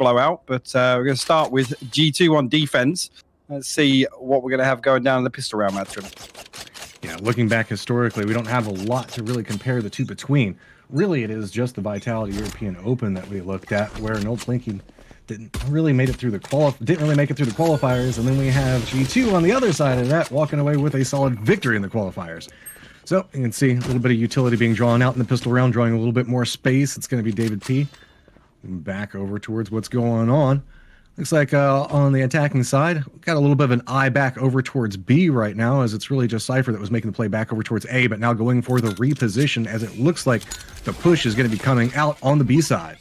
blowout, but we're going to start with G2 on defense. Let's see what we're going to have going down in the pistol round match. Yeah, looking back historically, we don't have a lot to really compare the two between. Really, it is just the Vitality European Open that we looked at, where nolpenki didn't really make it through the qualifiers, and then we have G2 on the other side of that, walking away with a solid victory in the qualifiers. So you can see a little bit of utility being drawn out in the pistol round, drawing a little bit more space. It's going to be David P. Back over towards what's going on. Looks like on the attacking side, got a little bit of an eye back over towards B right now, as it's really just Cypher that was making the play back over towards A, but now going for the reposition, as it looks like the push is going to be coming out on the B side.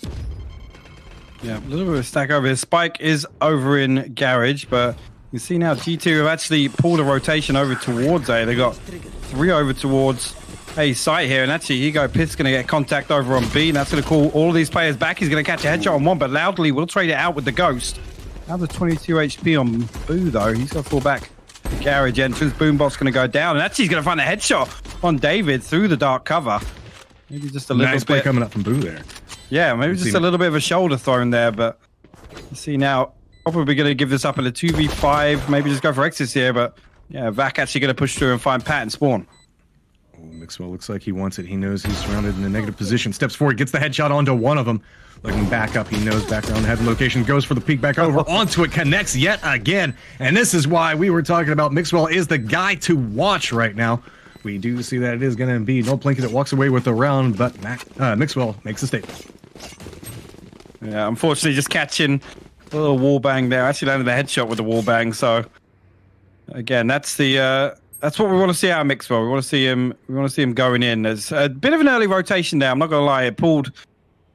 Yeah, a little bit of a stack over here. Spike is over in Garage, but you see now G2 have actually pulled a rotation over towards A. They got 3 over towards A site here, and actually here you go. Pith's going to get contact over on B, and that's going to call all of these players back. He's going to catch a headshot on one, but Loudly will trade it out with the Ghost. Now the 22 HP on Boo, though. He's got to fall back. Garage entrance. Boombot's going to go down, and actually he's going to find a headshot on David through the dark cover. Maybe just a little nice play coming up from Boo there. Yeah, maybe just a little bit of a shoulder thrown there, but you see now, probably going to give this up in a 2v5, maybe just go for exits here, but yeah, Vac actually going to push through and find Pat and Spawn. Oh, Mixwell looks like he wants it. He knows he's surrounded in a negative position. Steps forward, gets the headshot onto one of them. Looking back up, he knows back around the head location, goes for the peek back over, onto it, connects yet again. And this is why we were talking about Mixwell is the guy to watch right now. We do see that it is going to be nolpenki that walks away with the round, but Mixwell makes a statement. Yeah, unfortunately just catching a little wall bang there. Actually landed the headshot with the wall bang, so again, that's the that's what we want to see out of Mixwell. We want to see him going in. There's a bit of an early rotation there, I'm not gonna lie. It pulled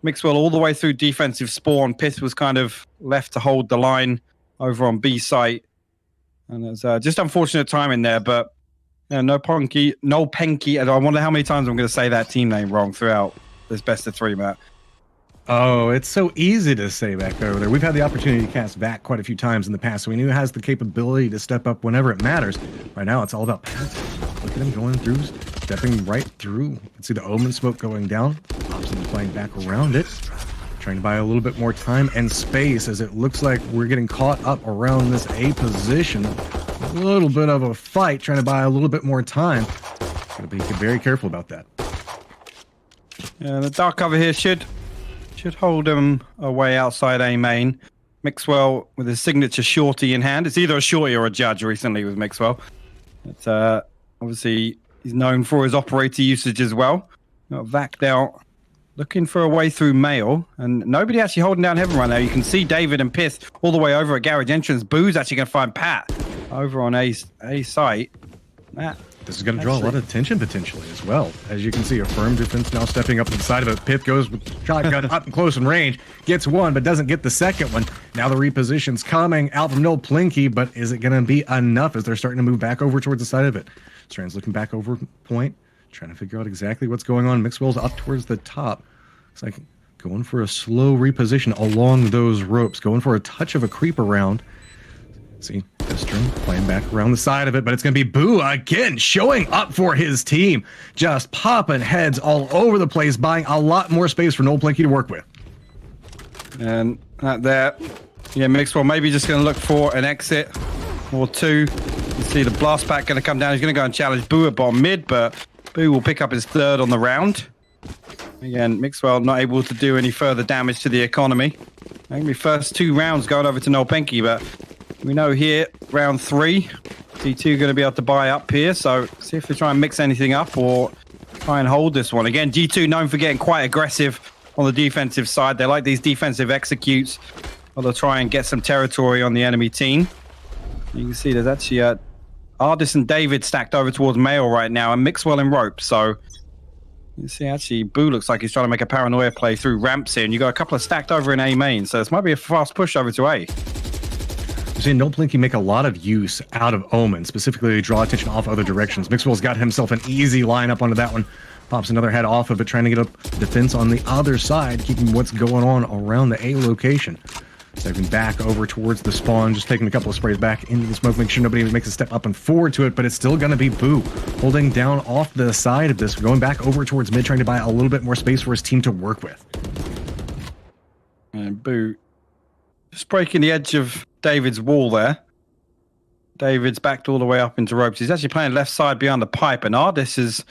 Mixwell all the way through defensive spawn. Pith was kind of left to hold the line over on B site. And there's just unfortunate timing there, but nolpenki, and I wonder how many times I'm gonna say that team name wrong throughout this best of 3, Matt. Oh, it's so easy to say back over there. We've had the opportunity to cast Vac quite a few times in the past, so we knew it has the capability to step up whenever it matters. Right now, it's all about passive. Look at him going through, stepping right through. You can see the Omen smoke going down. Option playing back around it. Trying to buy a little bit more time and space, as it looks like we're getting caught up around this A position. A little bit of a fight, trying to buy a little bit more time. Gotta be very careful about that. Yeah, the dark cover here should hold him away outside A main. Mixwell with his signature shorty in hand. It's either a shorty or a judge recently with Mixwell. It's obviously he's known for his operator usage as well. Got Vac out looking for a way through Mail, and nobody actually holding down Heaven right now. You can see David and Pith all the way over at Garage entrance. Boo's actually going to find Pat over on A site. Matt. This is going to draw a lot of attention potentially as well. As you can see, a firm defense now stepping up to the side of it. Pith goes with shotgun up and close in range, gets one, but doesn't get the second one. Now the reposition's coming out from nolpenki, but is it going to be enough as they're starting to move back over towards the side of it? Strand's looking back over point, trying to figure out exactly what's going on. Mixwell's up towards the top. Looks like going for a slow reposition along those ropes, going for a touch of a creep around. See, Pistron playing back around the side of it, but it's going to be Boo again, showing up for his team. Just popping heads all over the place, buying a lot more space for nolpenki to work with. And at that, yeah, Mixwell maybe just going to look for an exit or two. You see the blast pack going to come down. He's going to go and challenge Boo at bottom mid, but Boo will pick up his third on the round. Again, Mixwell not able to do any further damage to the economy. Maybe first 2 rounds going over to nolpenki, but we know here, round 3, G2 going to be able to buy up here, so see if they try and mix anything up or try and hold this one. Again, G2 known for getting quite aggressive on the defensive side. They like these defensive executes, or they'll try and get some territory on the enemy team. You can see there's actually Ardis and David stacked over towards Mail right now, and Mixwell in rope, so you see actually Boo looks like he's trying to make a paranoia play through ramps here, and you got a couple of stacked over in A main, so this might be a fast push over to A. We've seen nolpenki make a lot of use out of Omen, specifically to draw attention off other directions. Mixwell's got himself an easy lineup onto that one. Pops another head off of it, trying to get up defense on the other side, keeping what's going on around the A location. Stepping back over towards the spawn, just taking a couple of sprays back into the smoke, make sure nobody makes a step up and forward to it, but it's still going to be Boo holding down off the side of this, going back over towards mid, trying to buy a little bit more space for his team to work with. And Boo Just breaking the edge of David's wall there. David's backed all the way up into ropes. He's actually playing left side behind the pipe, and Ardis has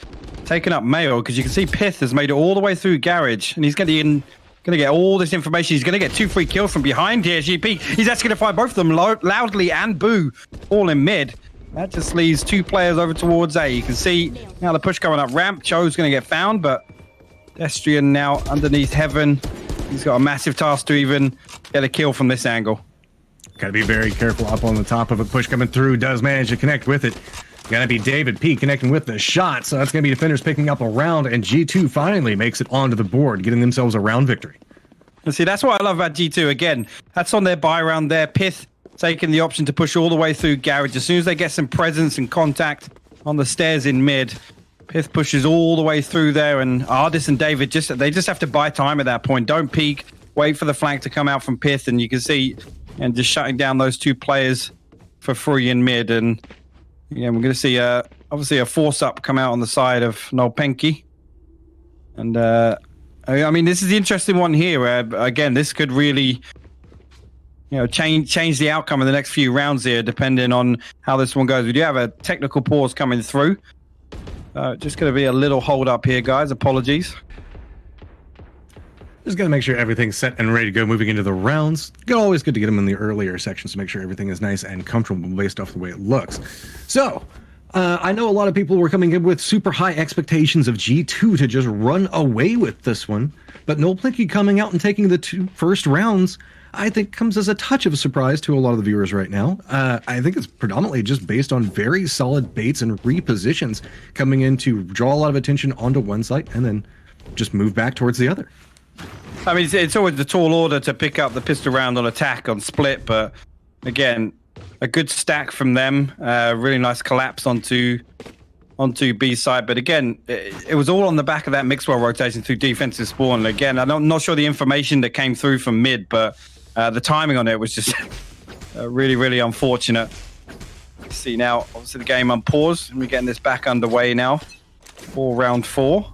taken up Mayo because you can see Pith has made it all the way through garage, and he's going to get all this information. He's going to get 2 free kills from behind here. GP, he's actually going to find both of them, Loudly and Boo, all in mid. That just leaves 2 players over towards A. You can see now the push coming up ramp. Cho's going to get found, but Destrian now underneath Heaven. He's got a massive task to even get a kill from this angle. Got to be very careful up on the top of a push coming through. Does manage to connect with it. Got to be David P connecting with the shot. So that's going to be defenders picking up a round. And G2 finally makes it onto the board, getting themselves a round victory. And see, that's what I love about G2. Again, that's on their buy round there. Pith taking the option to push all the way through garage. As soon as they get some presence and contact on the stairs in mid, Pith pushes all the way through there. And Ardis and David, they just have to buy time at that point. Don't peek. Wait for the flank to come out from Pith. And you can see... and just shutting down those 2 players for free in mid. And yeah, we're going to see obviously a force up come out on the side of nolpenki. And I mean, this is the interesting one here. Where, again, this could really, change the outcome in the next few rounds here, depending on how this one goes. We do have a technical pause coming through. Just going to be a little hold up here, guys. Apologies. Just got to make sure everything's set and ready to go moving into the rounds. Always good to get them in the earlier sections to make sure everything is nice and comfortable based off the way it looks. So, I know a lot of people were coming in with super high expectations of G2 to just run away with this one, but nolpenki coming out and taking the 2 first rounds, I think comes as a touch of a surprise to a lot of the viewers right now. I think it's predominantly just based on very solid baits and repositions coming in to draw a lot of attention onto one site and then just move back towards the other. I mean, it's always the tall order to pick up the pistol round on attack on split, but again, a good stack from them. Really nice collapse onto B side, but again, it was all on the back of that Mixwell rotation through defensive spawn. And again, I'm not sure the information that came through from mid, but the timing on it was just really, really unfortunate. See now, obviously the game unpaused, and we're getting this back underway now for round 4.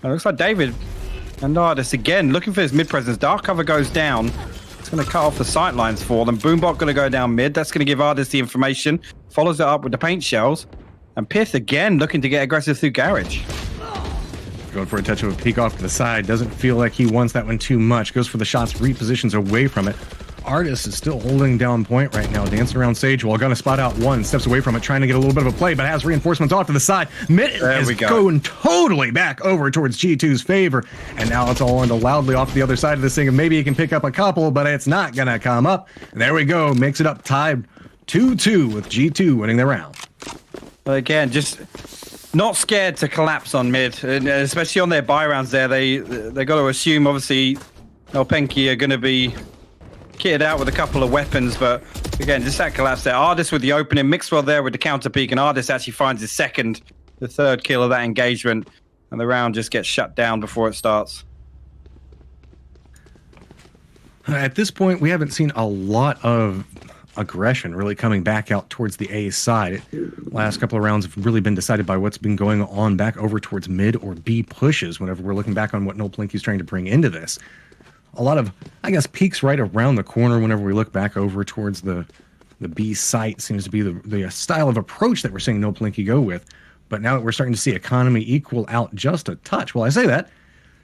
It looks like David and Ardis again looking for his mid presence. Dark cover goes down. It's going to cut off the sight lines for them. Boombot going to go down mid. That's going to give Ardis the information. Follows it up with the paint shells. And Pith again looking to get aggressive through garage. Going for a touch of a peek off to the side. Doesn't feel like he wants that one too much. Goes for the shots, repositions away from it. Ardis is still holding down point right now, dancing around Sage Wall. Going to spot out one, steps away from it, trying to get a little bit of a play, but has reinforcements off to the side. Mid is going totally back over towards G2's favor, and now it's all into Loudly off the other side of this thing, and maybe he can pick up a couple, but it's not going to come up. And there we go, makes it up tied 2-2 with G2 winning the round. Again, just not scared to collapse on mid, and especially on their buy rounds there. They got to assume, obviously, nolpenki are going to be kitted out with a couple of weapons, but again, just that collapse there. Ardis with the opening, Mixwell there with the counter peek, and Ardis actually finds his the third kill of that engagement, and the round just gets shut down before it starts. At this point, we haven't seen a lot of aggression really coming back out towards the A side. Last couple of rounds have really been decided by what's been going on back over towards mid or B pushes whenever we're looking back on what nolpenki's trying to bring into this. A lot of, I guess, peaks right around the corner whenever we look back over towards the B site seems to be the style of approach that we're seeing nolpenki go with. But now that we're starting to see economy equal out just a touch. Well, I say that,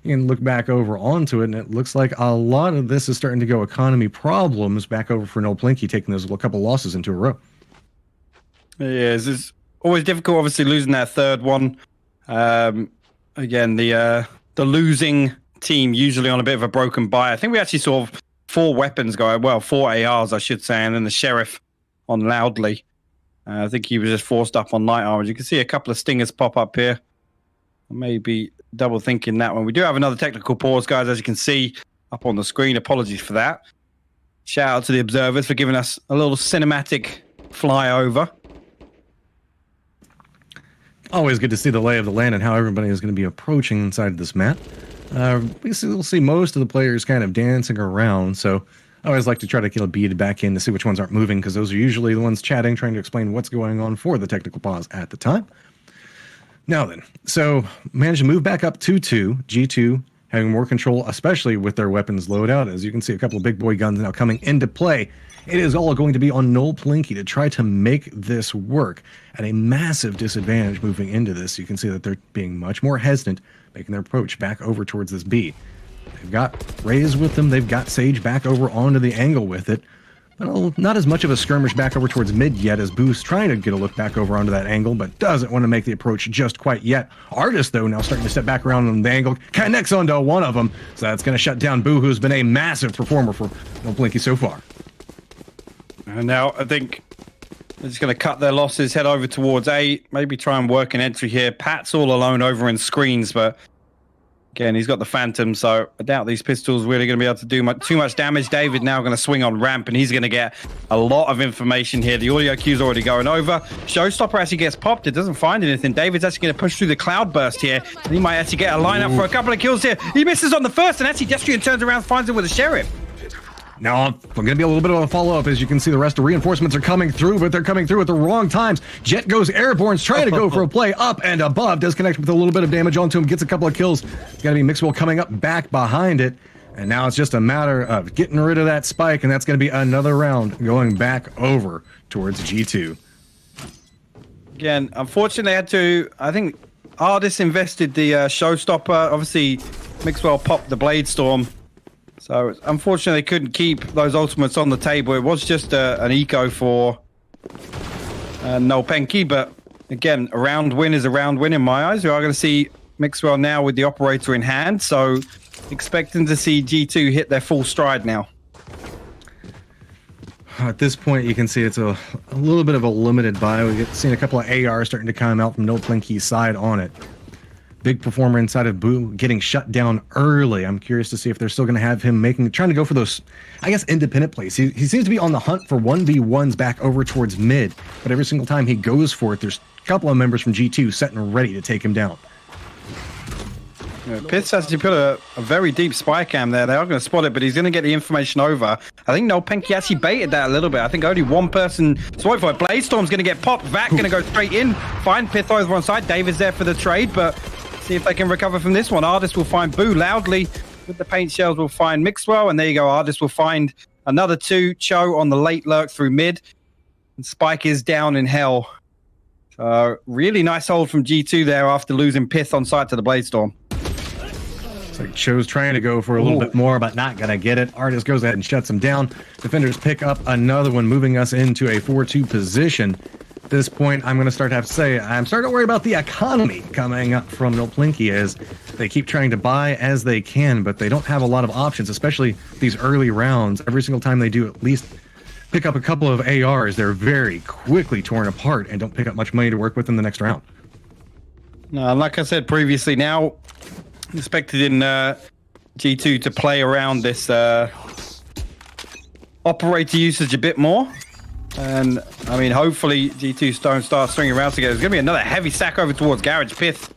you can look back over onto it, and it looks like a lot of this is starting to go economy problems back over for nolpenki, taking those couple losses into a row. Yeah, it's always difficult, obviously, losing that third one. Again, the losing team usually on a bit of a broken buy. I think we actually saw 4 weapons go, well, 4 ARs, I should say, and then the Sheriff on Loudly. I think he was just forced up on Night Armor. You can see a couple of stingers pop up here. Maybe double thinking that one. We do have another technical pause, guys, as you can see up on the screen. Apologies for that. Shout out to the observers for giving us a little cinematic flyover. Always good to see the lay of the land and how everybody is going to be approaching inside this map. We'll see most of the players kind of dancing around, so I always like to try to get a bead back in to see which ones aren't moving, because those are usually the ones chatting, trying to explain what's going on for the technical pause at the time. Now then, so managed to move back up 2-2. G2 having more control, especially with their weapons loadout. As you can see, a couple of big boy guns now coming into play. It is all going to be on nolpenki to try to make this work at a massive disadvantage moving into this. You can see that they're being much more hesitant, making their approach back over towards this B. They've got Raze with them. They've got Sage back over onto the angle with it. Well, not as much of a skirmish back over towards mid yet, as Boo's trying to get a look back over onto that angle, but doesn't want to make the approach just quite yet. Artist, though, now starting to step back around on the angle, connects onto one of them, so that's going to shut down Boo, who's been a massive performer for nolpenki so far. And now I think they're just going to cut their losses, head over towards A, maybe try and work an entry here. Pat's all alone over in screens, but again, he's got the Phantom, so I doubt these pistols really going to be able to do too much damage. David now going to swing on ramp, and he's going to get a lot of information here. The audio cue's already going over. Showstopper actually gets popped. It doesn't find anything. David's actually going to push through the cloud burst here, and he might actually get a lineup for a couple of kills here. He misses on the first, and actually Destrian turns around, finds him with a Sheriff. Now, we're going to be a little bit of a follow-up. As you can see, the rest of reinforcements are coming through, but they're coming through at the wrong times. Jet goes airborne, trying to go for a play up and above. Does connect with a little bit of damage onto him, gets a couple of kills. It's going to be Mixwell coming up back behind it. And now it's just a matter of getting rid of that spike, and that's going to be another round going back over towards G2. Again, unfortunately, they had to, I think, Ardis invested the Showstopper. Obviously, Mixwell popped the Blade Storm. So, unfortunately, they couldn't keep those ultimates on the table. It was just an eco for nolpenki, but again, a round win is a round win in my eyes. We are going to see Mixwell now with the operator in hand, so expecting to see G2 hit their full stride now. At this point, you can see it's a little bit of a limited buy. We've seen a couple of ARs starting to come out from nolpenki's side on it. Big performer inside of Boo getting shut down early. I'm curious to see if they're still going to have him trying to go for those, I guess, independent plays. He seems to be on the hunt for 1v1s back over towards mid, but every single time he goes for it, there's a couple of members from G2 set and ready to take him down. Yeah, Pitts actually put a very deep spy cam there. They are going to spot it, but he's going to get the information over. I think nolpenki actually baited that a little bit. I think only one person swiped for it. Bladestorm's going to get popped. Vac going to go straight in. Find Pith over on side. David's there for the trade, but see if they can recover from this one. Ardis will find Boo loudly. With the paint shells, will find Mixwell, and there you go. Ardis will find another two. Cho on the late lurk through mid. And Spike is down in hell. Really nice hold from G2 there after losing Pith on site to the Bladestorm. So Cho's trying to go for a little bit more, but not going to get it. Ardis goes ahead and shuts him down. Defenders pick up another one, moving us into a 4-2 position. At this point, I'm going to start to have to say, I'm starting to worry about the economy coming up from nolpenki, as they keep trying to buy as they can, but they don't have a lot of options, especially these early rounds. Every single time they do at least pick up a couple of ARs, they're very quickly torn apart and don't pick up much money to work with in the next round. Like I said previously, now expected in G2 to play around this operator usage a bit more. And, I mean, hopefully G2 don't start swinging around together. There's going to be another heavy stack over towards Garage. Pith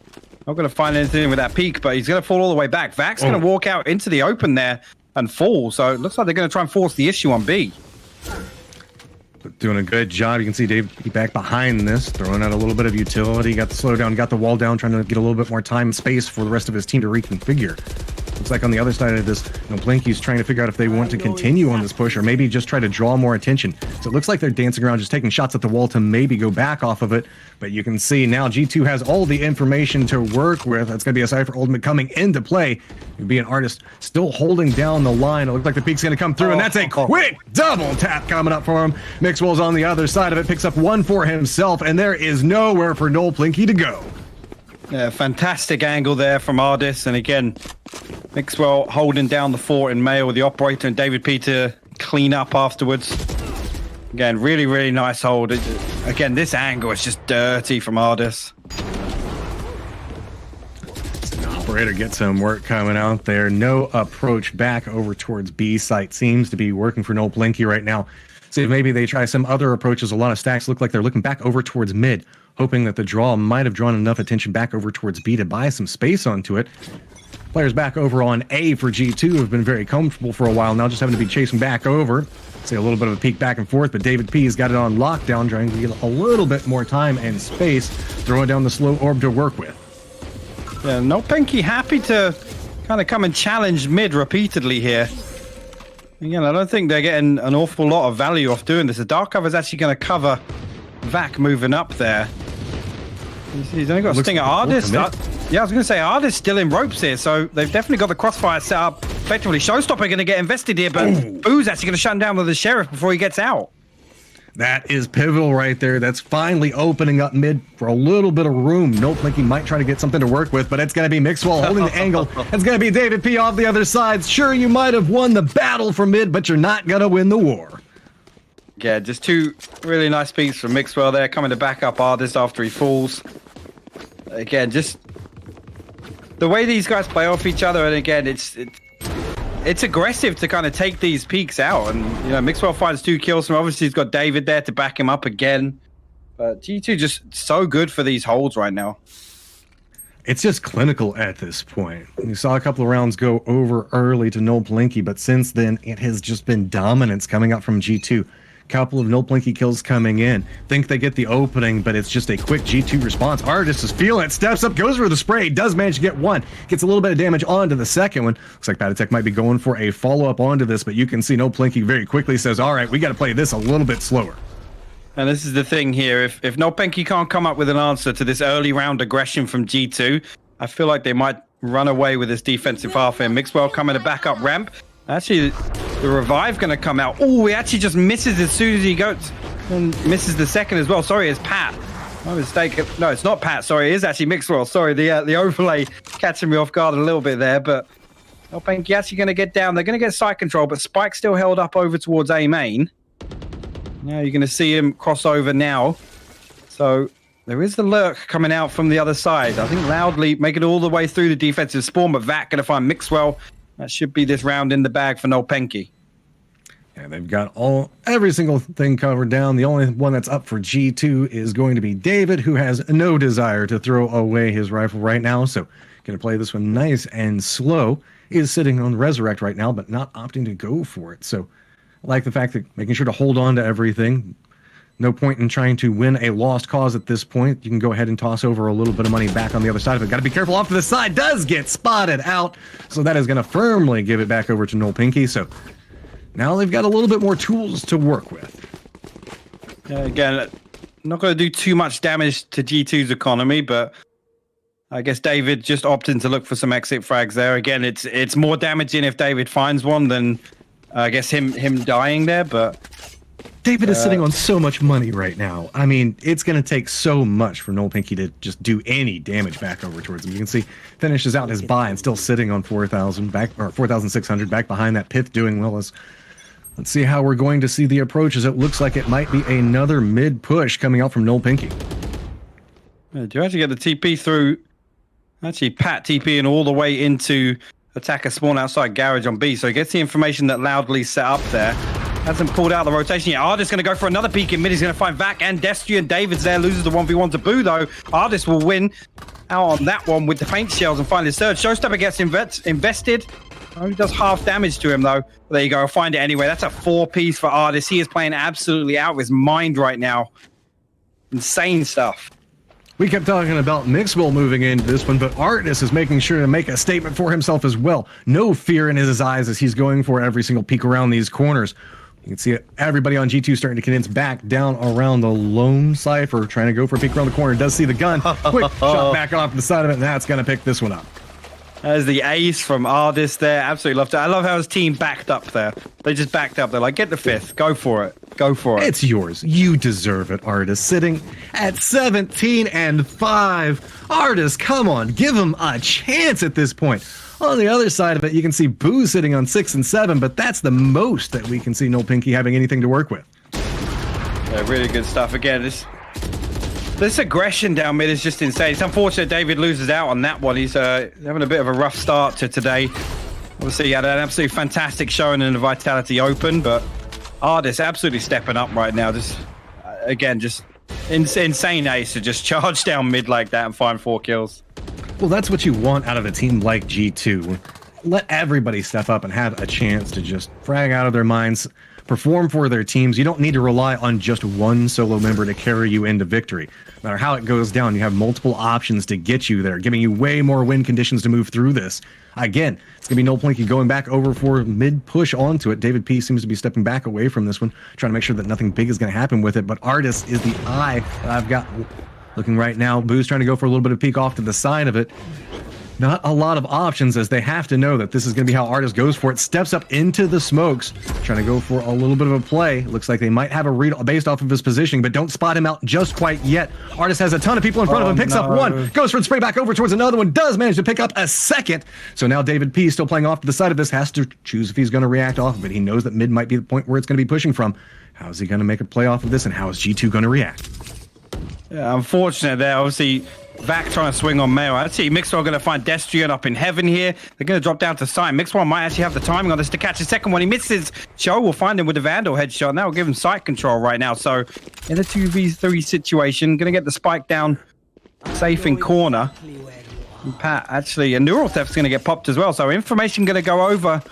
not going to find anything with that peak, but he's going to fall all the way back. Vac's going to walk out into the open there and fall. So it looks like they're going to try and force the issue on B. Doing a good job. You can see Dave back behind this, throwing out a little bit of utility. Got the slowdown, got the wall down, trying to get a little bit more time and space for the rest of his team to reconfigure. Looks like on the other side of this, nolpenki's trying to figure out if they want to continue on this push or maybe just try to draw more attention. So it looks like they're dancing around, just taking shots at the wall to maybe go back off of it. But you can see now G2 has all the information to work with. That's going to be a Cypher ultimate coming into play. It'll be an Artist still holding down the line. It looks like the peak's going to come through, and that's a quick double tap coming up for him. Mixwell's on the other side of it, picks up one for himself, and there is nowhere for nolpenki to go. Yeah, fantastic angle there from Ardis, and again, Mixwell holding down the fort in Mail with the operator and David P to clean up afterwards. Again, really, really nice hold. Again, this angle is just dirty from Ardis. Operator gets some work coming out there. No approach back over towards B site seems to be working for nolpenki right now. See if maybe they try some other approaches. A lot of stacks look like they're looking back over towards mid, hoping that the draw might have drawn enough attention back over towards B to buy some space onto it. Players back over on A for G2 have been very comfortable for a while now, just having to be chasing back over. See a little bit of a peek back and forth, but David P has got it on lockdown, trying to get a little bit more time and space, throwing down the slow orb to work with. Yeah, nolpenki happy to kind of come and challenge mid repeatedly here. Again, I don't think they're getting an awful lot of value off doing this. The dark cover is actually going to cover Vac moving up there. He's only got a sting at Ardis. Yeah, I was going to say Ardis still in ropes here, so they've definitely got the crossfire set up. Effectively, Showstopper going to get invested here, but Boo's actually going to shut him down with the Sheriff before he gets out. That is pivotal right there. That's finally opening up mid for a little bit of room. nolpenki might try to get something to work with, but it's going to be Mixwell holding the angle. It's going to be David P off the other side. Sure, you might have won the battle for mid, but you're not going to win the war. Yeah, just two really nice peaks from Mixwell there, coming to back up Ardis after he falls. Again, just the way these guys play off each other, and again, it's aggressive to kind of take these peaks out. And, you know, Mixwell finds 2 kills, and obviously he's got David there to back him up again. But G2 just so good for these holds right now. It's just clinical at this point. You saw a couple of rounds go over early to nolpenki, but since then, it has just been dominance coming out from G2. Couple of nolpenki kills coming in. Think they get the opening, but it's just a quick G2 response. Ardis is feeling it, steps up, goes for the spray, does manage to get one, gets a little bit of damage onto the second one. Looks like Batatech might be going for a follow-up onto this, but you can see nolpenki very quickly says, all right, we got to play this a little bit slower. And this is the thing here, if nolpenki can't come up with an answer to this early round aggression from G2, I feel like they might run away with this defensive half here. Mixwell coming to back up ramp. Actually, the revive going to come out. Oh, he actually just misses as soon as he goes. And misses the second as well. Sorry, it's Pat. My mistake. No, it's not Pat. Sorry, it is actually Mixwell. Sorry, the overlay catching me off guard a little bit there. But nolpenki actually going to get down. They're going to get side control, but Spike still held up over towards A main. Now you're going to see him cross over now. So there is the lurk coming out from the other side. I think Loudly make it all the way through the defensive spawn, but Vac going to find Mixwell. That should be this round in the bag for nolpenki. Yeah, they've got every single thing covered down. The only one that's up for G2 is going to be David, who has no desire to throw away his rifle right now. So going to play this one nice and slow. Is sitting on Resurrect right now, but not opting to go for it. So I like the fact that making sure to hold on to everything. No point in trying to win a lost cause at this point. You can go ahead and toss over a little bit of money back on the other side of it. Got to be careful off to the side. Does get spotted out. So that is going to firmly give it back over to nolpenki. So now they've got a little bit more tools to work with. Yeah, again, not going to do too much damage to G2's economy, but I guess David just opting to look for some exit frags there. Again, it's more damaging if David finds one than I guess him dying there, but David is sitting on so much money right now. I mean, it's going to take so much for nolpenki to just do any damage back over towards him. You can see finishes out his buy and still sitting on 4,000 back, or 4,600 back behind that pith doing well. Let's see how we're going to see the approaches. It looks like it might be another mid push coming out from nolpenki. Do you actually get the TP through? Actually, Pat TPing all the way into attacker spawn outside garage on B, so he gets the information that Loudly set up there. Hasn't pulled out the rotation yet. Ardis going to go for another peek in mid. He's going to find Vac and Destry, and David's there. Loses the 1v1 to Boo, though. Ardis will win out on that one with the paint shells and find his third. Showstopper gets invested. Only does half damage to him, though. But there you go. I'll find it anyway. That's a 4-piece for Ardis. He is playing absolutely out of his mind right now. Insane stuff. We kept talking about Mixwell moving into this one, but Ardis is making sure to make a statement for himself as well. No fear in his eyes as he's going for every single peek around these corners. You can see everybody on G2 starting to condense back down around the lone Cypher, trying to go for a peek around the corner. Does see the gun. Quick shot back off the side of it, and that's going to pick this one up. There's the ace from Ardis there. Absolutely loved it. I love how his team backed up there. They just backed up. They're like, get the fifth. Go for it. Go for it. It's yours. You deserve it, Ardis. Sitting at 17-5. Ardis, come on. Give him a chance at this point. On the other side of it, you can see Boo sitting on 6 and 7, but that's the most that we can see nolpenki having anything to work with. Yeah, really good stuff. Again, this aggression down mid is just insane. It's unfortunate David loses out on that one. He's having a bit of a rough start to today. Obviously, he had an absolutely fantastic showing in the Vitality Open, but Ardis absolutely stepping up right now. Just insane ace to just charge down mid like that and find 4 kills. Well, that's what you want out of a team like G2. Let everybody step up and have a chance to just frag out of their minds, perform for their teams. You don't need to rely on just one solo member to carry you into victory. No matter how it goes down, you have multiple options to get you there, giving you way more win conditions to move through this. Again, it's going to be nolpenki going back over for mid-push onto it. David P seems to be stepping back away from this one, trying to make sure that nothing big is going to happen with it. But Artis is the eye that I've got looking right now. Boo's trying to go for a little bit of peek off to the side of it. Not a lot of options, as they have to know that this is going to be how Artis goes for it. Steps up into the smokes, trying to go for a little bit of a play. Looks like they might have a read based off of his positioning, but don't spot him out just quite yet. Artis has a ton of people in front of him, picks up one, goes for the spray back over towards another one, does manage to pick up a second. So now David P, still playing off to the side of this, has to choose if he's going to react off of it. He knows that mid might be the point where it's going to be pushing from. How is he going to make a play off of this, and how is G2 going to react? Yeah, unfortunate there. Obviously, Vac trying to swing on Mail. Actually, Mixwell going to find Destrian up in heaven here. They're going to drop down to site. Mixwell might actually have the timing on this to catch a second one. He misses. Cho will find him with the Vandal headshot, and that will give him site control right now. So, in a 2v3 situation, going to get the spike down safe in corner. And Pat, actually, a neural theft's going to get popped as well. So, information going to go over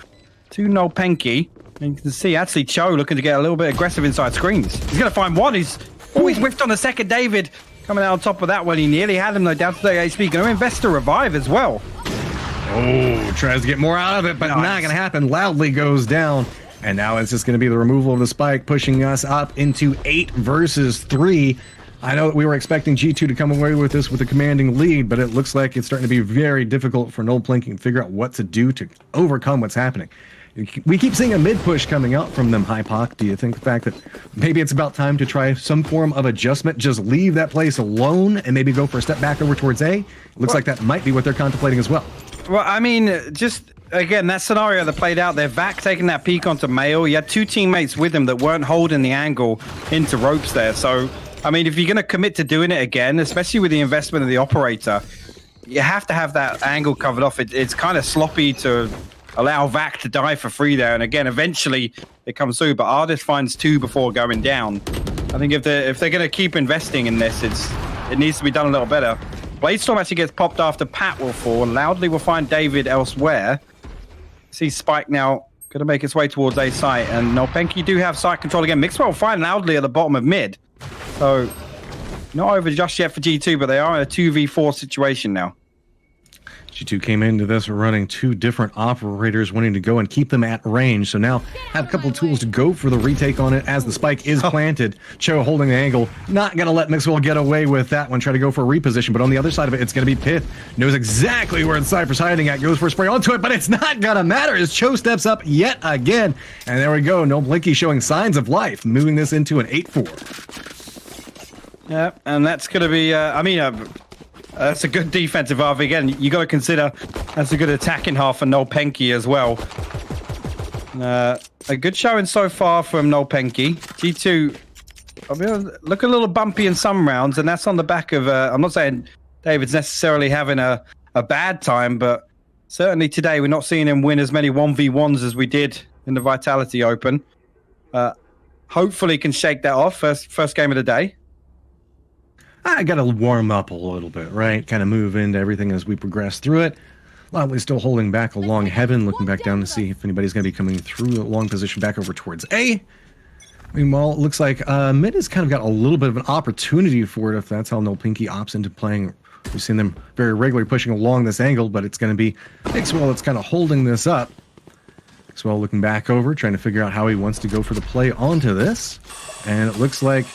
to nolpenki. And you can see, actually, Cho looking to get a little bit aggressive inside screens. He's going to find one. He's always whiffed on the second. David coming out on top of that one. He nearly had him, though, down to the HP. Going to invest to revive as well. Oh, tries to get more out of it, but not going to happen. Loudly goes down. And now it's just going to be the removal of the spike, pushing us up into 8 versus 3. I know that we were expecting G2 to come away with this with a commanding lead, but it looks like it's starting to be very difficult for nolpenki to figure out what to do to overcome what's happening. We keep seeing a mid-push coming out from them, Hypoc. Do you think the fact that maybe it's about time to try some form of adjustment, just leave that place alone and maybe go for a step back over towards A? Looks like that might be what they're contemplating as well. Well, I mean, just, again, that scenario that played out there, Vac taking that peek onto Mail. He had 2 teammates with him that weren't holding the angle into ropes there. So, I mean, if you're going to commit to doing it again, especially with the investment of the operator, you have to have that angle covered off. It's kind of sloppy to allow Vac to die for free there, and again, eventually it comes through. But Artis finds 2 before going down. I think if they're going to keep investing in this, it needs to be done a little better. Bladestorm actually gets popped after Pat will fall, and Loudly will find David elsewhere. See Spike now going to make its way towards A site, and nolpenki do have site control again. Mixwell will find Loudly at the bottom of mid, so not over just yet for G2, but they are in a 2v4 situation now. G2 came into this running 2 different operators, wanting to go and keep them at range. So now have a couple of tools to go for the retake on it as the spike is planted. Cho holding the angle. Not going to let Mixwell get away with that one. Try to go for a reposition. But on the other side of it, it's going to be Pith. Knows exactly where the Cypher's hiding at. Goes for a spray onto it, but it's not going to matter as Cho steps up yet again. And there we go. nolpenki showing signs of life, moving this into an 8-4. Yeah, and that's going to be, that's a good defensive half. Again, you got to consider that's a good attacking half for nolpenki as well. A good showing so far from nolpenki. G2, look a little bumpy in some rounds, and that's on the back of, I'm not saying David's necessarily having a bad time, but certainly today we're not seeing him win as many 1v1s as we did in the Vitality Open. Hopefully can shake that off. First game of the day. I got to warm up a little bit, right? Kind of move into everything as we progress through it. Loudly still holding back along heaven, looking back down to see if anybody's going to be coming through the long position back over towards A. Meanwhile, it looks like mid has kind of got a little bit of an opportunity for it if that's how nolpenki opts into playing. We've seen them very regularly pushing along this angle, but it's going to be Mixwell that's kind of holding this up. Mixwell looking back over, trying to figure out how he wants to go for the play onto this. And it looks like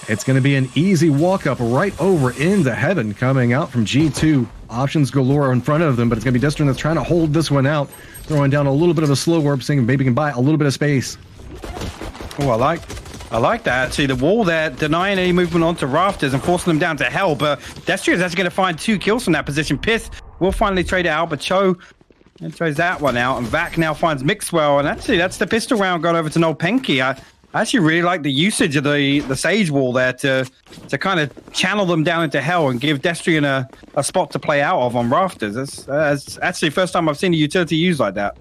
it's going to be an easy walk up right over into heaven coming out from G2. Options galore in front of them, but it's going to be Destron that's trying to hold this one out. Throwing down a little bit of a slow warp, seeing if maybe can buy a little bit of space. Oh, I like that. Actually, the wall there denying any movement onto rafters and forcing them down to hell. But Destron is actually going to find 2 kills from that position. Pith will finally trade it out, but Cho trades that one out. And Vac now finds Mixwell. And actually, that's the pistol round gone over to nolpenki. I actually really like the usage of the Sage Wall there to kind of channel them down into hell and give Destrian a spot to play out of on rafters. That's actually the first time I've seen a utility used like that.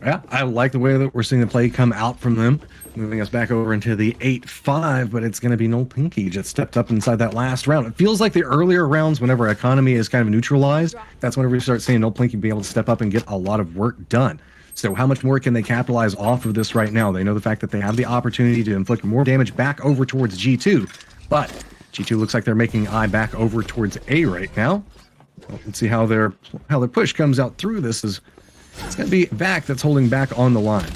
Yeah, I like the way that we're seeing the play come out from them, moving us back over into the 8-5, but it's going to be nolpenki just stepped up inside that last round. It feels like the earlier rounds, whenever economy is kind of neutralized, that's whenever we start seeing nolpenki be able to step up and get a lot of work done. So how much more can they capitalize off of this right now? They know the fact that they have the opportunity to inflict more damage back over towards G2, but G2 looks like they're making eye back over towards A right now. Well, let's see how their push comes out through this. It's going to be Vac that's holding back on the line.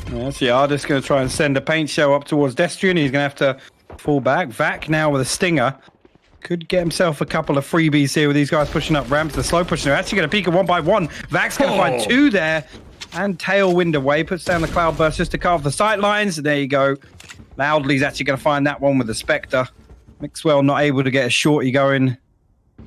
That's the artist going to try and send a paint shell up towards Destrian. He's going to have to fall back. Vac now with a stinger. Could get himself a couple of freebies here with these guys pushing up ramps. The slow pushing. They're actually going to peek it one by one. Vac's going to find two there. And Tailwind away. Puts down the Cloudburst just to carve the sight lines. There you go. Loudly's actually going to find that one with the Spectre. Mixwell not able to get a shorty going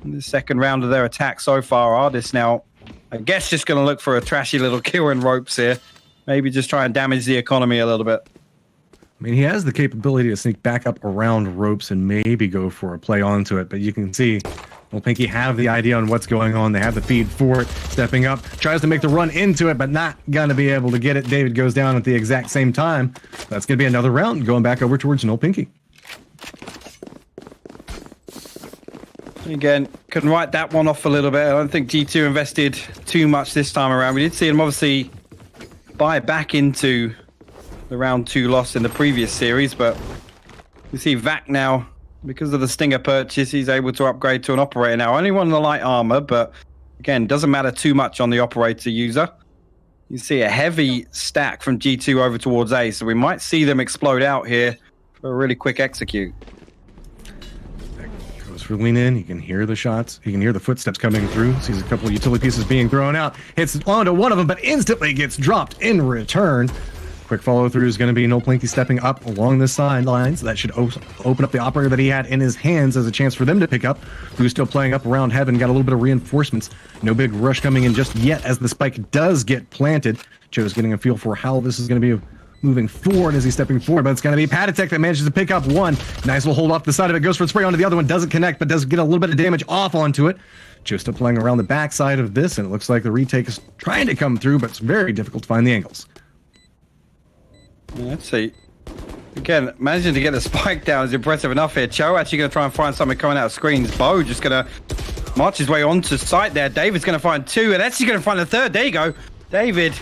in the second round of their attack so far. Artist now, I guess, just going to look for a trashy little kill in ropes here. Maybe just try and damage the economy a little bit. I mean, he has the capability to sneak back up around ropes and maybe go for a play onto it, but you can see nolpenki have the idea on what's going on. They have the feed for it. Stepping up, tries to make the run into it, but not going to be able to get it. David goes down at the exact same time. That's going to be another round going back over towards nolpenki. Again, can write that one off a little bit. I don't think G2 invested too much this time around. We did see them obviously buy back into the round 2 loss in the previous series, but you see Vac now, because of the Stinger purchase, he's able to upgrade to an Operator now. Only one in the light armor, but again, doesn't matter too much on the Operator user. You see a heavy stack from G2 over towards A, so we might see them explode out here for a really quick execute. Goes for lean in. You can hear the shots. You can hear the footsteps coming through. Sees a couple of utility pieces being thrown out. Hits onto one of them, but instantly gets dropped in return. Quick follow through is going to be nolpenki stepping up along the sidelines. That should open up the Operator that he had in his hands as a chance for them to pick up. Who's still playing up around heaven. Got a little bit of reinforcements. No big rush coming in just yet as the spike does get planted. Joe's getting a feel for how this is going to be moving forward as he's stepping forward, but it's going to be Patatek that manages to pick up one. Nice little hold off the side of it. Goes for a spray onto the other one. Doesn't connect, but does get a little bit of damage off onto it. Joe's still playing around the backside of this, and it looks like the retake is trying to come through, but it's very difficult to find the angles. Let's see. Again, managing to get the spike down is impressive enough here. Cho actually going to try and find something coming out of screens. Bo just going to march his way onto site there. David's going to find two, and actually going to find the third. There you go. David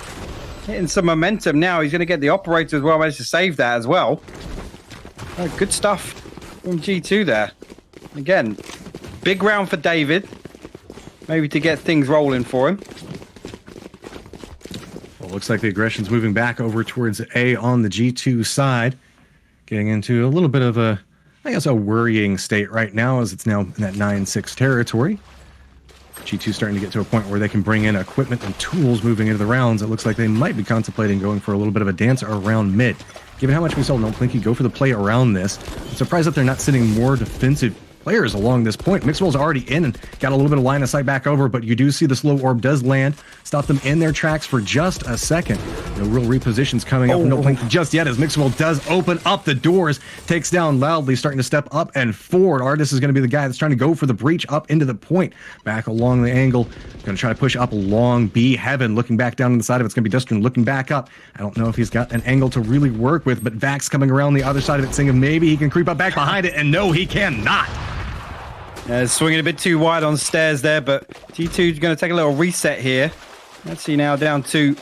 hitting some momentum now. He's going to get the Operator as well. Managed to save that as well. Oh, good stuff from G2 there. Again, big round for David. Maybe to get things rolling for him. Looks like the aggression's moving back over towards A on the G2 side. Getting into a little bit of a, I guess, a worrying state right now as it's now in that 9-6 territory. G2 starting to get to a point where they can bring in equipment and tools moving into the rounds. It looks like they might be contemplating going for a little bit of a dance around mid. Given how much we saw nolpenki go for the play around this, I'm surprised that they're not sitting more defensive players along this point. Mixwell's already in and got a little bit of line of sight back over, but you do see the slow orb does land, stop them in their tracks for just a second. No real repositions coming up. No blink just yet as Mixwell does open up the doors, takes down Loudly, starting to step up and forward. Artis is going to be the guy that's trying to go for the breach up into the point, back along the angle. Going to try to push up along B Heaven, looking back down on the side of it. It's going to be Dustrin looking back up. I don't know if he's got an angle to really work with, but Vax coming around the other side of it, saying maybe he can creep up back behind it, and no, he cannot. Swinging a bit too wide on stairs there, but G2 is going to take a little reset here. Let's see now down to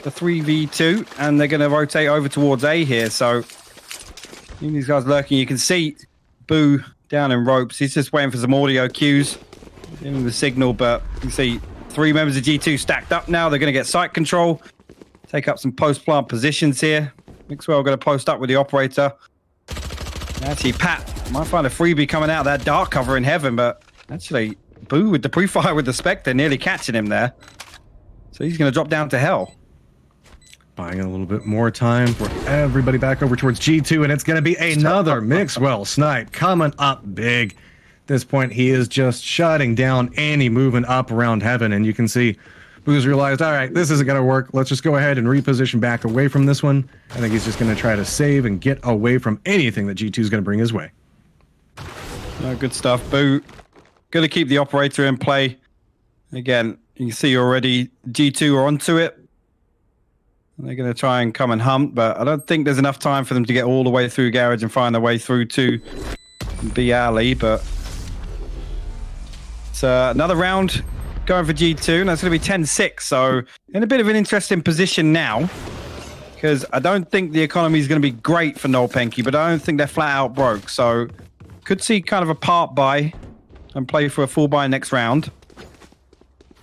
the 3v2, and they're going to rotate over towards A here. So these guys lurking. You can see Boo down in ropes. He's just waiting for some audio cues, giving the signal, but you can see three members of G2 stacked up now. They're going to get site control, take up some post-plant positions here. Mixwell going to post up with the Operator. Actually, Pat might find a freebie coming out of that dark cover in heaven, but actually, Boo with the pre-fire with the Spectre nearly catching him there. So he's going to drop down to hell. Buying a little bit more time for everybody back over towards G2, and it's going to be another Mixwell snipe coming up big. At this point, he is just shutting down any movement up around heaven, and you can see Boo's realized, all right, this isn't going to work. Let's just go ahead and reposition back away from this one. I think he's just going to try to save and get away from anything that G2 is going to bring his way. Oh, good stuff. Boo going to keep the Operator in play. Again, you can see already G2 are onto it. They're going to try and come and hunt, but I don't think there's enough time for them to get all the way through garage and find their way through to B alley. But it's another round going for G2, and that's going to be 10-6. So in a bit of an interesting position now, because I don't think the economy is going to be great for nolpenki, but I don't think they're flat out broke. So could see kind of a part buy and play for a full buy next round.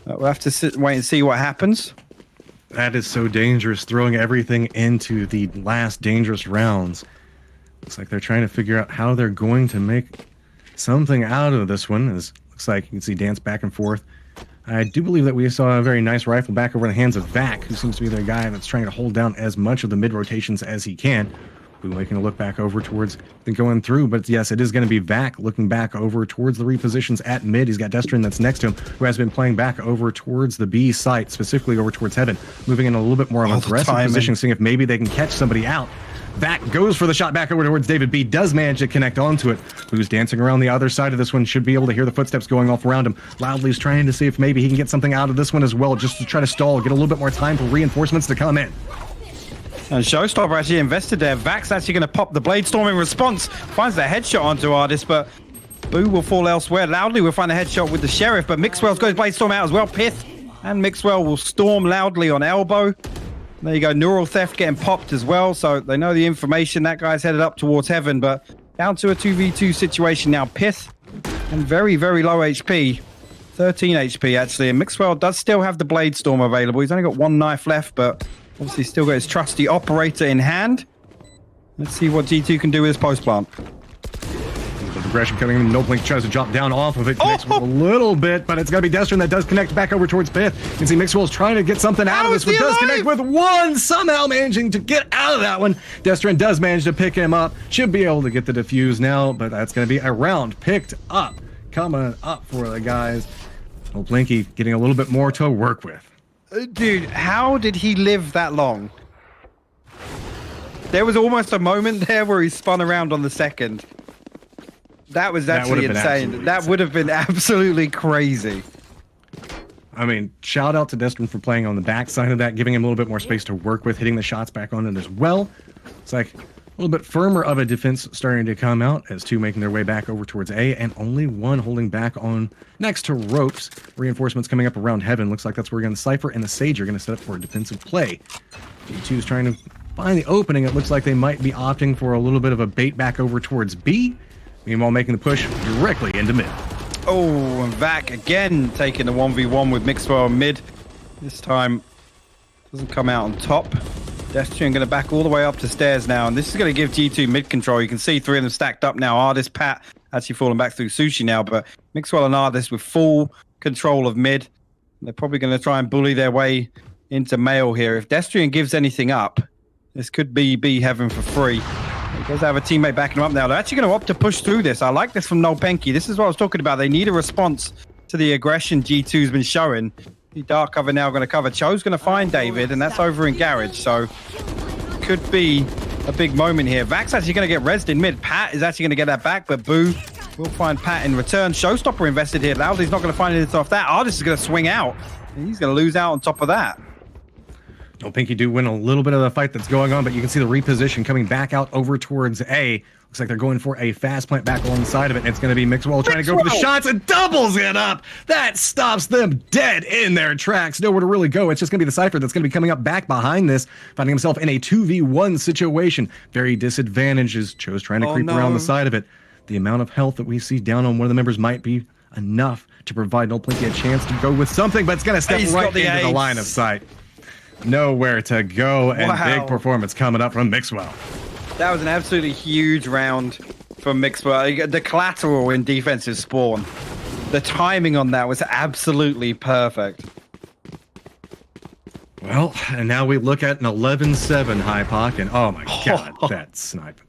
We'll have to wait and see what happens. That is so dangerous, throwing everything into the last dangerous rounds. Looks like they're trying to figure out how they're going to make something out of this one. Looks like you can see dance back and forth. I do believe that we saw a very nice rifle back over in the hands of Vac, who seems to be the guy that's trying to hold down as much of the mid rotations as he can. We're making a look back over towards the going through, but yes, it is going to be Vac looking back over towards the repositions at mid. He's got Destrin that's next to him, who has been playing back over towards the B site, specifically over towards Heaven, moving in a little bit more of an aggressive position, seeing if maybe they can catch somebody out. Vac goes for the shot back over towards David B, does manage to connect onto it. Who's dancing around the other side of this one, should be able to hear the footsteps going off around him. Loudly's trying to see if maybe he can get something out of this one as well, just to try to stall, get a little bit more time for reinforcements to come in. And Showstopper actually invested there. Vac's actually going to pop the Blade Storm in response. Finds the headshot onto Artist, but Boo will fall elsewhere. Loudly will find a headshot with the Sheriff, but Mixwell's got his Blade Storm out as well. Pith and Mixwell will storm Loudly on elbow. There you go. Neural Theft getting popped as well, so they know the information. That guy's headed up towards Heaven, but down to a 2v2 situation now. Pith and very, very low HP. 13 HP, actually. And Mixwell does still have the Blade Storm available. He's only got one knife left, but obviously still got his trusty operator in hand. Let's see what G2 can do with his post plant. The progression coming in, nolpenki tries to drop down off of it, connects with a little bit, but it's going to be Destrin that does connect back over towards Pith. You can see Mixwell's trying to get something out of this, but does connect with one, somehow managing to get out of that one. Destrin does manage to pick him up, should be able to get the defuse now, but that's going to be a round picked up, coming up for the guys. nolpenki getting a little bit more to work with. Dude, how did he live that long? There was almost a moment there where he spun around on the second. That was actually insane. That would have been absolutely crazy. I mean, shout out to Destrin for playing on the backside of that, giving him a little bit more space to work with, hitting the shots back on it as well. It's like a little bit firmer of a defense starting to come out as two making their way back over towards A, and only one holding back on next to ropes. Reinforcements coming up around Heaven. Looks like that's where we're going to Cypher and the Sage are going to set up for a defensive play. G2 is trying to find the opening. It looks like they might be opting for a little bit of a bait back over towards B. Meanwhile, making the push directly into mid. Oh, and Vac again taking the 1v1 with Mixwell mid. This time doesn't come out on top. Destrin going to back all the way up to stairs now, and this is going to give G2 mid control. You can see three of them stacked up now. Artist, Pat actually falling back through Sushi now, but Mixwell and Artist with full control of mid. They're probably going to try and bully their way into Mail here. If Destrin gives anything up, this could be Heaven for free. He does have a teammate backing him up now. They're actually going to opt to push through this. I like this from nolpenki. This is what I was talking about. They need a response to the aggression G2's been showing. The dark cover now going to cover. Cho's going to find David, and that's over in Garage. So could be a big moment here. Vac's actually going to get rezzed in mid. Pat is actually going to get that back, but Boo will find Pat in return. Showstopper invested here. Loudly's not going to find anything off that. Artist is going to swing out, and he's going to lose out on top of that. nolpenki do win a little bit of the fight that's going on, but you can see the reposition coming back out over towards A. Looks like they're going for a fast plant back alongside of it, and it's going to be Mixwell trying to go for the shots and doubles it up. That stops them dead in their tracks. Nowhere to really go. It's just going to be the Cypher that's going to be coming up back behind this, finding himself in a 2v1 situation. Very disadvantages. Cho's trying to creep around the side of it. The amount of health that we see down on one of the members might be enough to provide nolpenki a chance to go with something, but it's going to step right into the line of sight. Nowhere to go, and big performance coming up from Mixwell. That was an absolutely huge round from Mixwell. The collateral in defensive spawn. The timing on that was absolutely perfect. Well, and now we look at an 11-7 high pocket. Oh my god, that snipe.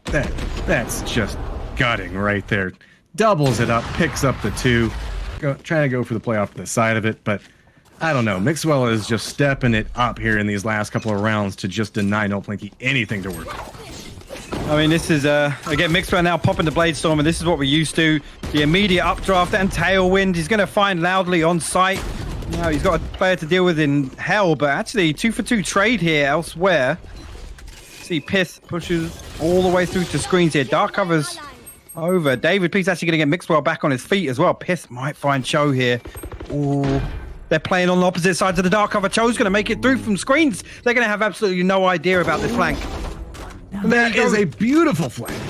That's just gutting right there. Doubles it up, picks up the two. Trying to go for the play off the side of it, but I don't know. Mixwell is just stepping it up here in these last couple of rounds to just deny nolpenki anything to work with. I mean, this is, again, Mixwell now popping the Blade Storm, and this is what we're used to. The immediate updraft and tailwind. He's going to find Loudly on site. Now he's got a player to deal with in hell, but actually 2-for-2 trade here elsewhere. See Pith pushes all the way through to screens here. Dark covers over. David P's actually going to get Mixwell back on his feet as well. Pith might find Cho here. Ooh. They're playing on the opposite sides of the dark cover. Cho's going to make it through from screens. They're going to have absolutely no idea about this flank. That is a beautiful flank.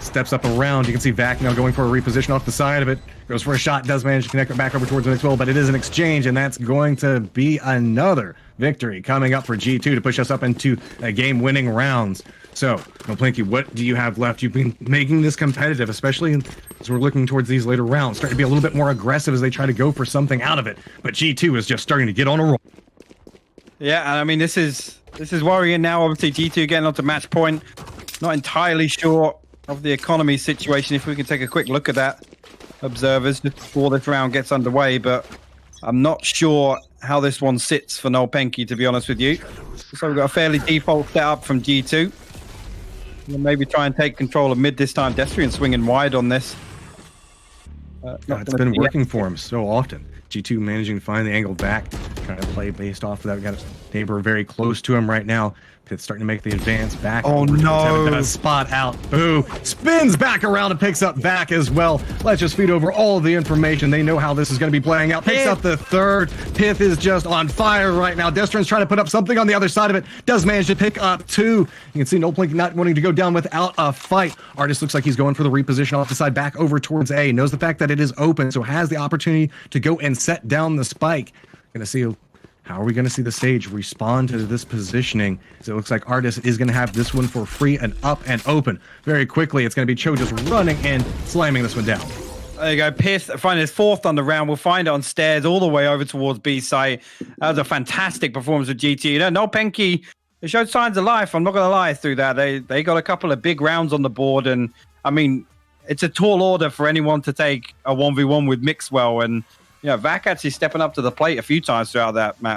Steps up around. You can see Vac now going for a reposition off the side of it. Goes for a shot. Does manage to connect it back over towards the next wall, but it is an exchange, and that's going to be another victory coming up for G2 to push us up into game-winning rounds. So, nolpenki, what do you have left? You've been making this competitive, especially as we're looking towards these later rounds, starting to be a little bit more aggressive as they try to go for something out of it. But G2 is just starting to get on a roll. Yeah, and I mean, this is worrying now. Obviously, G2 getting onto match point. Not entirely sure of the economy situation. If we can take a quick look at that, observers, just before this round gets underway. But I'm not sure how this one sits for nolpenki, to be honest with you. So we've got a fairly default setup from G2. We'll maybe try and take control of mid this time. Destrian swinging wide on this. It's been working for him so often. G2 managing to find the angle back, trying to play based off of that. We've got a neighbor very close to him right now. Pith's starting to make the advance back. Oh no! A spot out. Boo! Spins back around and picks up Vac as well. Let's just feed over all the information. They know how this is going to be playing out. Picks up the third. Pith is just on fire right now. Destrian's trying to put up something on the other side of it. Does manage to pick up two. You can see nolpenki not wanting to go down without a fight. Artist looks like he's going for the reposition off the side back over towards A. Knows the fact that it is open, so has the opportunity to go and set down the spike. Gonna see. How are we going to see the stage respond to this positioning? So it looks like Artist is going to have this one for free and up and open. Very quickly, it's going to be Cho just running and slamming this one down. There you go. Pith finding his fourth on the round. We'll find it on stairs all the way over towards B site. That was a fantastic performance of GT. You know, nolpenki, they showed signs of life. I'm not going to lie through that. They got a couple of big rounds on the board. And, I mean, it's a tall order for anyone to take a 1v1 with Mixwell. And, you know, Vac actually stepping up to the plate a few times throughout that match.